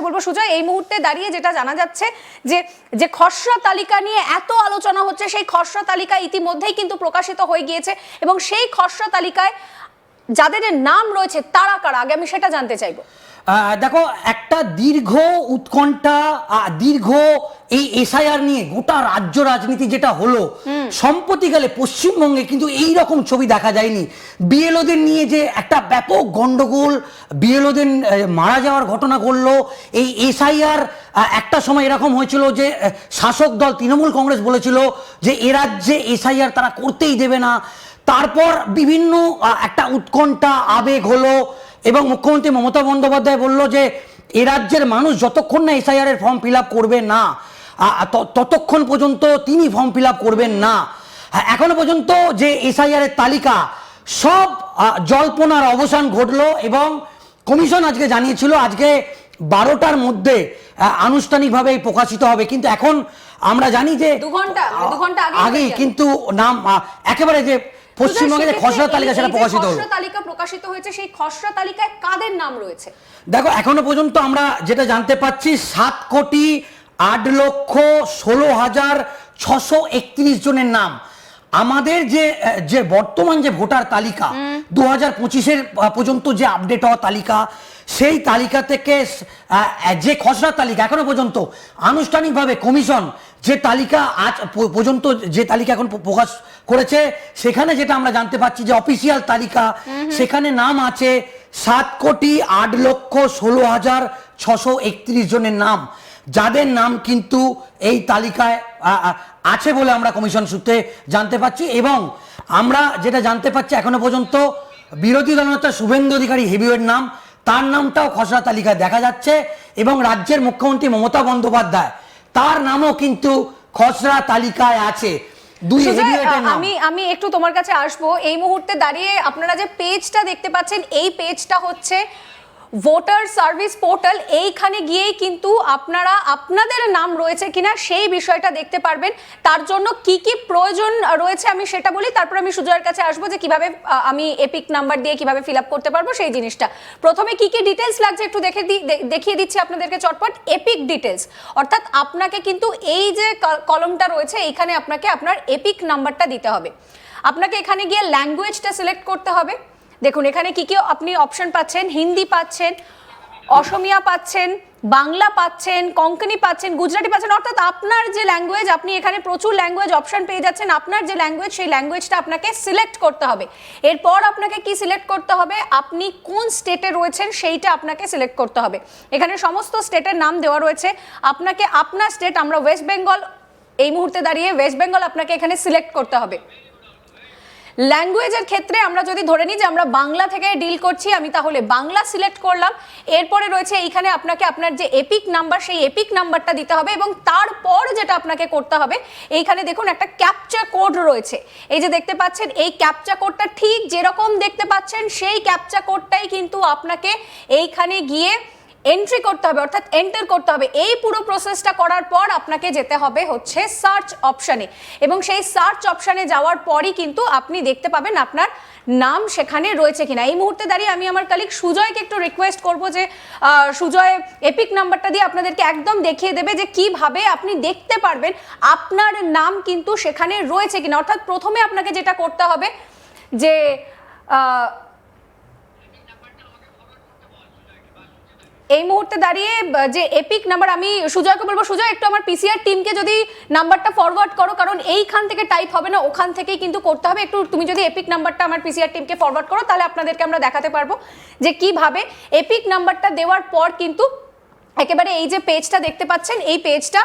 বলবো সুজয়, এই মুহূর্তে দাঁড়িয়ে যেটা জানা যাচ্ছে যে যে খসড়া তালিকা নিয়ে এত আলোচনা হচ্ছে, সেই খসড়া তালিকা ইতিমধ্যেই কিন্তু প্রকাশিত হয়ে গিয়েছে এবং সেই খসড়া তালিকায় যাদের নাম রয়েছে তারা কারা, আগে আমি সেটা জানতে চাইবো। দেখো, একটা দীর্ঘ উৎকণ্ঠা, দীর্ঘ এই এসআইআর নিয়ে গোটা রাজ্য রাজনীতি যেটা হলো, সম্প্রতিকালে পশ্চিমবঙ্গে কিন্তু এই রকম ছবি দেখা যায়নি। বিএলওদের নিয়ে যে একটা ব্যাপক গন্ডগোল, বিএলওদের মারা যাওয়ার ঘটনা ঘটলো, এই এসআইআর একটা সময় এরকম হয়েছিল যে শাসক দল তৃণমূল কংগ্রেস বলেছিল যে এ রাজ্যে এসআইআর তারা করতেই দেবে না। তারপর বিভিন্ন একটা উৎকণ্ঠা, আবেগ হলো এবং মুখ্যমন্ত্রী মমতা বন্দ্যোপাধ্যায় বলল যে এ রাজ্যের মানুষ যতক্ষণ না এসআইআর এর ফর্ম ফিল আপ করবে না, ততক্ষণ পর্যন্ত তিনি ফর্ম ফিল আপ করবেন না। এখনো পর্যন্ত যে এসআইআর এর তালিকা, সব জল্পনার অবসান ঘটলো এবং কমিশন আজকে জানিয়েছিল আজকে 12টার মধ্যে আনুষ্ঠানিকভাবে প্রকাশিত হবে। কিন্তু এখন আমরা জানি যে 2 ঘন্টা আগেই কিন্তু নাম একেবারে যে পশ্চিমবঙ্গের খসড়া তালিকা সেটা প্রকাশিত হলো। খসড়া তালিকা প্রকাশিত হয়েছে, সেই খসড়া তালিকায় কাদের নাম রয়েছে? দেখো, এখনো পর্যন্ত আমরা যেটা জানতে পাচ্ছি 7,08,16,631 জনের নাম। আমাদের যে বর্তমান যে ভোটার তালিকা 2025-এর পর্যন্ত যে আপডেট হওয়া তালিকা, সেই তালিকা থেকে যে খসড়া তালিকা এখনো পর্যন্ত আনুষ্ঠানিকভাবে কমিশন যে তালিকা আজ পর্যন্ত যে তালিকা এখন প্রকাশ করেছে, সেখানে যেটা আমরা জানতে পাচ্ছি যে অফিসিয়াল তালিকা, সেখানে নাম আছে 7,08,16,631 জনের নাম, যাদের নাম কিন্তু এই তালিকায় আছে বলে আমরা কমিশন সূত্রে জানতে পাচ্ছি। এবং আমরা যেটা জানতে পাচ্ছি এখনো পর্যন্ত বিরোধী দলনেতা শুভেন্দু অধিকারী হেভিওয়েট নাম, তার নামটাও খসড়া তালিকায় দেখা যাচ্ছে এবং রাজ্যের মুখ্যমন্ত্রী মমতা বন্দ্যোপাধ্যায়, তার নামও কিন্তু খসড়া তালিকায় আছে। আমি একটু তোমার কাছে আসবো। এই মুহূর্তে দাঁড়িয়ে আপনারা যে পেজটা দেখতে পাচ্ছেন, এই পেজটা হচ্ছে ভোটার সার্ভিস পোর্টাল। এইখানে গিয়েই কিন্তু আপনারা আপনাদের নাম রয়েছে কিনা সেই বিষয়টা দেখতে পারবেন। তার জন্য কি কি প্রয়োজন রয়েছে আমি সেটা বলি, তারপর আমি সুজয়ের কাছে আসবো যে কিভাবে আমি এপিক নাম্বার দিয়ে কিভাবে ফিল আপ করতে পারবো সেই জিনিসটা। প্রথমে কি কি ডিটেলস লাগছে একটু দেখিয়ে দিচ্ছি আপনাদেরকে চটপট। এপিক ডিটেলস অর্থাৎ আপনাকে কিন্তু এই যে কলমটা রয়েছে, এইখানে আপনাকে আপনার এপিক নাম্বারটা দিতে হবে। আপনাকে এখানে গিয়ে ল্যাঙ্গুয়েজটা সিলেক্ট করতে হবে। দেখুন এখানে কি কি আপনি অপশন পাচ্ছেন, হিন্দি পাচ্ছেন, অসমিয়া পাচ্ছেন, বাংলা পাচ্ছেন, কোঙ্কনি পাচ্ছেন, গুজরাটি পাচ্ছেন। অর্থাৎ আপনার যে ল্যাঙ্গুয়েজ, আপনি এখানে প্রচুর ল্যাঙ্গুয়েজ অপশন পেয়ে যাচ্ছেন। আপনার যে ল্যাঙ্গুয়েজ, সেই ল্যাঙ্গুয়েজটা আপনাকে সিলেক্ট করতে হবে। এরপর আপনাকে কি সিলেক্ট করতে হবে, আপনি কোন স্টেটে রয়েছেন সেইটা আপনাকে সিলেক্ট করতে হবে। এখানে সমস্ত স্টেটের নাম দেওয়া রয়েছে। আপনাকে আপনার স্টেট, আমরা ওয়েস্ট বেঙ্গল, এই মুহূর্তে দাঁড়িয়ে ওয়েস্ট বেঙ্গল আপনাকে এখানে সিলেক্ট করতে হবে। ল্যাঙ্গুয়েজের ক্ষেত্রে আমরা যদি ধরে নিই যে আমরা বাংলা থেকে ডিল করছি, আমি তাহলে বাংলা সিলেক্ট করলাম। এরপরে রয়েছে এইখানে আপনাকে আপনার যে এপিক নাম্বার, সেই এপিক নাম্বারটা দিতে হবে এবং তারপর যেটা আপনাকে করতে হবে, এইখানে দেখুন একটা ক্যাপচা কোড রয়েছে। এই যে দেখতে পাচ্ছেন, এই ক্যাপচা কোডটা ঠিক যেরকম দেখতে পাচ্ছেন সেই ক্যাপচা কোডটাই কিন্তু আপনাকে এইখানে গিয়ে এন্ট্রি করতে হবে, অর্থাৎ এন্টার করতে হবে। এই পুরো প্রসেসটা করার পর আপনাকে যেতে হবে হচ্ছে সার্চ অপশানে এবং সেই সার্চ অপশানে যাওয়ার পরই কিন্তু আপনি দেখতে পাবেন আপনার নাম সেখানে রয়েছে কিনা। এই মুহূর্তে দাঁড়িয়ে আমি আমার কলিগ সুজয়কে একটু রিকোয়েস্ট করব যে সুজয় এপিক নাম্বারটা দিয়ে আপনাদেরকে একদম দেখিয়ে দেবে যে কিভাবে আপনি দেখতে পারবেন আপনার নাম কিন্তু সেখানে রয়েছে কিনা। অর্থাৎ প্রথমে আপনাকে যেটা করতে হবে যে এই মুহূর্তে দাঁড়িয়ে যে এপিক নাম্বার, আমি সুজয়কে বলবো সুজয় একটু আমার পিসিআর টিমকে যদি নাম্বারটা ফরওয়ার্ড করো, কারণ এইখান থেকে টাইপ হবে না, ওখান থেকেই কিন্তু করতে হবে। একটু তুমি যদি এপিক নাম্বারটা আমার পিসিআর টিমকে ফরওয়ার্ড করো, তাহলে আপনাদেরকে আমরা দেখাতে পারবো যে কিভাবে এপিক নাম্বারটা দেওয়ার পর কিন্তু একেবারে এই যে পেজটা দেখতে পাচ্ছেন, এই পেজটা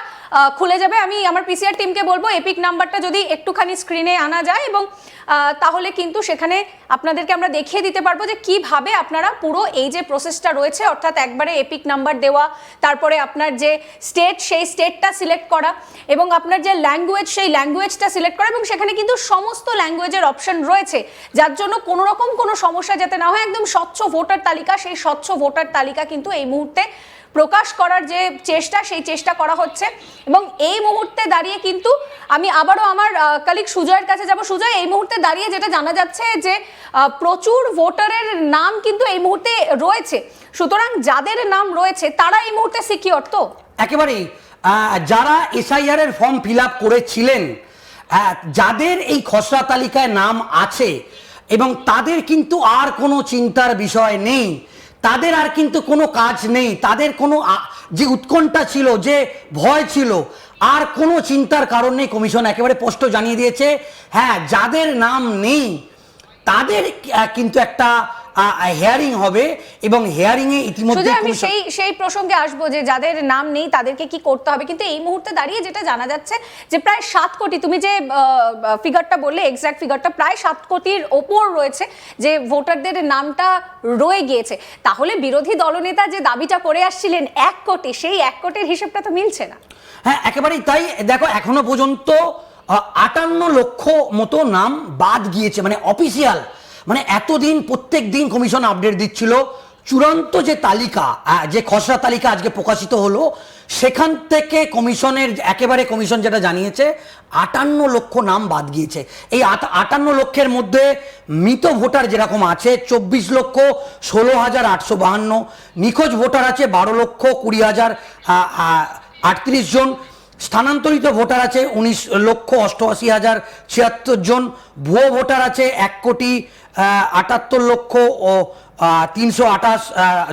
খুলে যাবে। আমি আমার পিসিআর টিমকে বলবো এপিক নাম্বারটা যদি একটুখানি স্ক্রিনে আনা যায় এবং তাহলে কিন্তু সেখানে আপনাদেরকে আমরা দেখিয়ে দিতে পারবো যে কিভাবে আপনারা পুরো এই যে প্রসেসটা রয়েছে, অর্থাৎ একবারে এপিক নাম্বার দেওয়া, তারপরে আপনার যে স্টেট, সেই স্টেটটা সিলেক্ট করা এবং আপনার যে ল্যাঙ্গুয়েজ, সেই ল্যাঙ্গুয়েজটা সিলেক্ট করা এবং সেখানে কিন্তু সমস্ত ল্যাঙ্গুয়েজের অপশন রয়েছে, যার জন্য কোনো রকম কোনো সমস্যা যাতে না হয়। একদম স্বচ্ছ ভোটার তালিকা, সেই স্বচ্ছ ভোটার তালিকা কিন্তু এই মুহূর্তে প্রকাশ করার যে চেষ্টা, সেই চেষ্টা করা হচ্ছে। এবং এই মুহূর্তে দাঁড়িয়ে কিন্তু আমি আবারও আমার কলিগ সুজয়ের কাছে যাব। সুজয়, এই মুহূর্তে দাঁড়িয়ে যেটা জানা যাচ্ছে যে প্রচুর ভোটারের নাম কিন্তু এই মুহূর্তে রয়েছে, সুতরাং যাদের নাম রয়েছে তারা এই মুহূর্তে সিকিউর তো? একেবারেই, যারা এসআইআর এর ফর্ম ফিল আপ করেছিলেন, যাদের এই খসড়া তালিকায় নাম আছে এবং তাদের কিন্তু আর কোনো চিন্তার বিষয় নেই, তাদের আর কিন্তু কোনো কাজ নেই, তাদের কোনো যে উৎকণ্ঠা ছিল, যে ভয় ছিল, আর কোনো চিন্তার কারণ নেই। কমিশন একেবারে স্পষ্ট জানিয়ে দিয়েছে, হ্যাঁ, যাদের নাম নেই তাদের কিন্তু একটা হিয়ারিং হবে এবং হিয়ারিং এ ইতিমধ্যে আমি সেই প্রসঙ্গে আসবো যে যাদের নাম নেই তাদেরকে কি করতে হবে। কিন্তু এই মুহূর্তে দাঁড়িয়ে যেটা জানা যাচ্ছে যে প্রায় 7 কোটি, তুমি যে ফিগারটা বললে এক্সাক্ট ফিগারটা প্রায় 7 কোটির ওপর রয়েছে যে ভোটারদের নামটা রয়ে গিয়েছে। তাহলে বিরোধী দলনেতা যে দাবিটা করে আসছিলেন 1 কোটি, সেই 1 কোটির হিসেবটা তো মিলছে না। হ্যাঁ, একেবারেই তাই। দেখো, এখনো পর্যন্ত 58 লক্ষ মতো নাম বাদ গিয়েছে, মানে অফিসিয়াল, মানে এতদিন প্রত্যেক দিন কমিশন আপডেট দিচ্ছিল। চূড়ান্ত যে তালিকা, যে খসড়া তালিকা আজকে প্রকাশিত হলো, সেখান থেকে কমিশন যেটা জানিয়েছে 58 লক্ষ নাম বাদ গিয়েছে। এই 58 লক্ষের মধ্যে মৃত ভোটার যেরকম আছে 24,16,852, নিখোঁজ ভোটার আছে 12,20,38 জন, স্থানান্তরিত ভোটার আছে 19,88,076 জন, ভুয়ো ভোটার আছে 1,78,328,000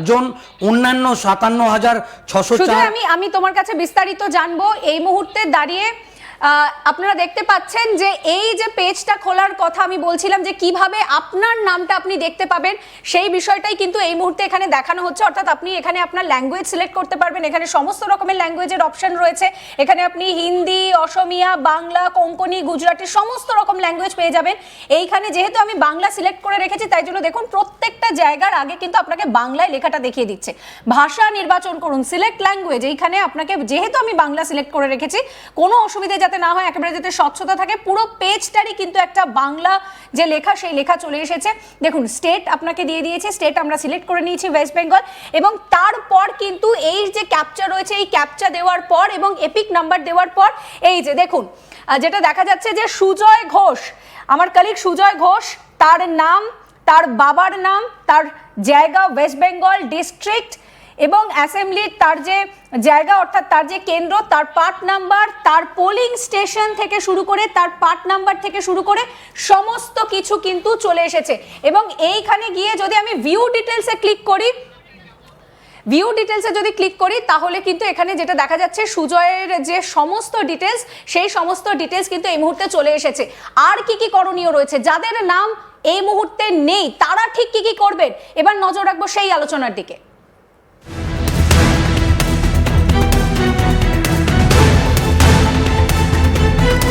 জন, অন্যান্য 57,604। আমি তোমার কাছে বিস্তারিত জানবো। এই মুহূর্তে দাঁড়িয়ে আপনারা দেখতে পাচ্ছেন যে এই যে পেজটা খোলার কথা আমি বলছিলাম, যে কিভাবে আপনার নামটা আপনি দেখতে পাবেন, সেই বিষয়টাই কিন্তু এই মুহূর্তে এখানে দেখানো হচ্ছে। অর্থাৎ আপনি এখানে আপনার ল্যাঙ্গুয়েজ সিলেক্ট করতে পারবেন, এখানে সমস্ত রকমের ল্যাঙ্গুয়েজের অপশন রয়েছে। এখানে আপনি হিন্দি, অসমিয়া, বাংলা, কোঙ্কনি, গুজরাটি সমস্ত রকম ল্যাঙ্গুয়েজ পেয়ে যাবেন। এইখানে যেহেতু আমি বাংলা সিলেক্ট করে রেখেছি, তাই জন্য দেখুন প্রত্যেকটা জায়গার আগে কিন্তু আপনাকে বাংলায় লেখাটা দেখিয়ে দিচ্ছে। ভাষা নির্বাচন করুন, সিলেক্ট ল্যাঙ্গুয়েজ, এইখানে আপনাকে যেহেতু আমি বাংলা সিলেক্ট করে রেখেছি, কোনো অসুবিধা যাতে না হয়, একেবারে যাতে স্বচ্ছতা থাকে, পুরো পেজটারই কিন্তু একটা বাংলা যে লেখা, সেই লেখা চলে এসেছে। দেখুন স্টেট আপনাকে দিয়ে দিয়েছে, স্টেট আমরা সিলেক্ট করে নিয়েছি ওয়েস্ট বেঙ্গল, এবং তারপর কিন্তু এই যে ক্যাপচা রয়েছে, এই ক্যাপচা দেওয়ার পর এবং এপিক নাম্বার দেওয়ার পর এই যে দেখুন যেটা দেখা যাচ্ছে যে সুজয় ঘোষ, আমার কলিগ সুজয় ঘোষ, তার নাম, তার বাবার নাম, তার জায়গা ওয়েস্ট বেঙ্গল ডিস্ট্রিক্ট, এবং অ্যাসেম্বলির তার যে জায়গা অর্থাৎ তার যে কেন্দ্র, তার পার্ট নাম্বার, তার পোলিং স্টেশন থেকে শুরু করে, তার পার্ট নাম্বার থেকে শুরু করে সমস্ত কিছু কিন্তু চলে এসেছে। এবং এইখানে গিয়ে যদি আমি ভিউ ডিটেলসে ক্লিক করি, তাহলে কিন্তু এখানে যেটা দেখা যাচ্ছে সুজয়ের যে সমস্ত ডিটেলস, সেই সমস্ত ডিটেলস কিন্তু এই মুহূর্তে চলে এসেছে। আর কি কি করণীয় রয়েছে, যাদের নাম এই মুহূর্তে নেই তারা ঠিক কি কি করবেন, এবার নজর রাখবো সেই আলোচনার দিকে।